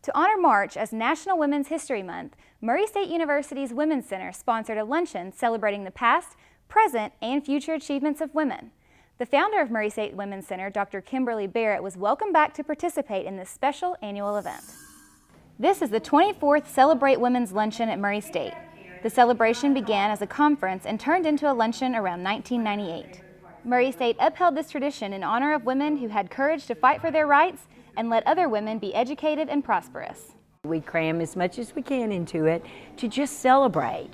To honor March as National Women's History Month, Murray State University's Women's Center sponsored a luncheon celebrating the past, present, and future achievements of women. The founder of Murray State Women's Center, Dr. Kimberly Barrett, was welcomed back to participate in this special annual event. This is the 24th Celebrate Women's Luncheon at Murray State. The celebration began as a conference and turned into a luncheon around 1998. Murray State upheld this tradition in honor of women who had courage to fight for their rights and let other women be educated and prosperous. We cram as much as we can into it to just celebrate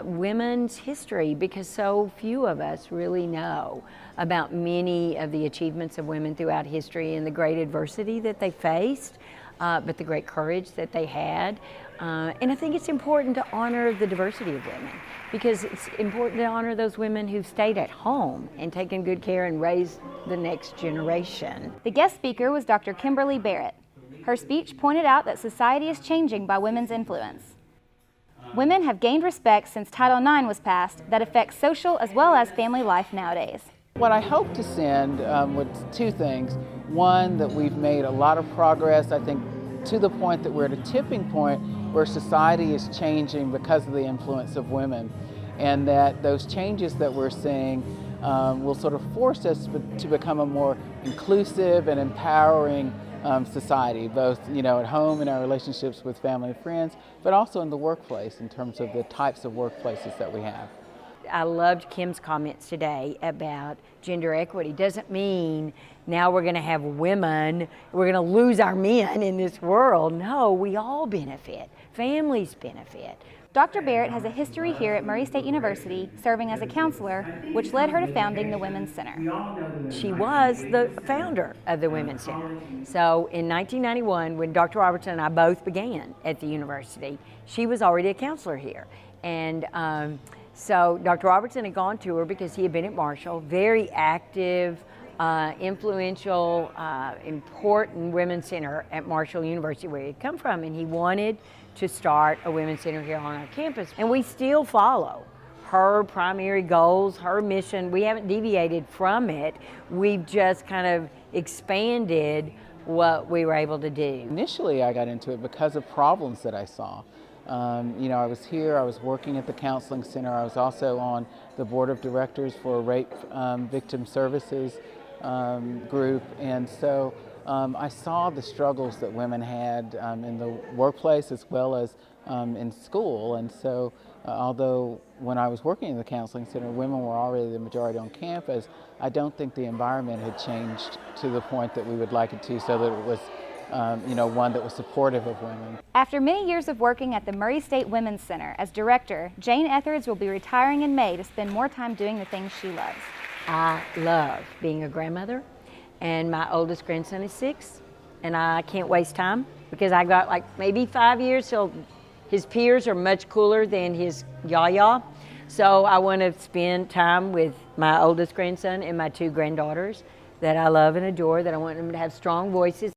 women's history, because so few of us really know about many of the achievements of women throughout history and the great adversity that they faced, but the great courage that they had. And I think it's important to honor the diversity of women, because it's important to honor those women who've stayed at home and taken good care and raised the next generation. The guest speaker was Dr. Kimberly Barrett. Her speech pointed out that society is changing by women's influence. Women have gained respect since Title IX was passed that affects social as well as family life nowadays. What I hope to send was two things. One, that we've made a lot of progress, I think, to the point that we're at a tipping point where society is changing because of the influence of women, and that those changes that we're seeing will sort of force us to become a more inclusive and empowering society, both at home in our relationships with family and friends, but also in the workplace in terms of the types of workplaces that we have. I loved Kim's comments today about gender equity. Doesn't mean now we're going to have women, we're going to lose our men in this world. No, we all benefit. Families benefit. Dr. Barrett has a history here at Murray State University, serving as a counselor, which led her to founding the Women's Center. She was the founder of the Women's Center. So in 1991, when Dr. Robertson and I both began at the university, she was already a counselor here. And so Dr. Robertson had gone to her because he had been at Marshall, very active, influential, important women's center at Marshall University, where he had come from, and he wanted to start a women's center here on our campus. And we still follow her primary goals, her mission. We haven't deviated from it. We've just kind of expanded what we were able to do. Initially, I got into it because of problems that I saw. I was here, I was working at the counseling center. I was also on the board of directors for a rape victim services group, and so I saw the struggles that women had in the workplace as well as in school. And so although when I was working in the counseling center, women were already the majority on campus, I don't think the environment had changed to the point that we would like it to, so that it was one that was supportive of women. After many years of working at the Murray State Women's Center as director, Jane Etheridge will be retiring in May to spend more time doing the things she loves. I love being a grandmother, and my oldest grandson is 6, and I can't waste time because I got like maybe 5 years till his peers are much cooler than his yaya. So I want to spend time with my oldest grandson and my 2 granddaughters that I love and adore, that I want them to have strong voices.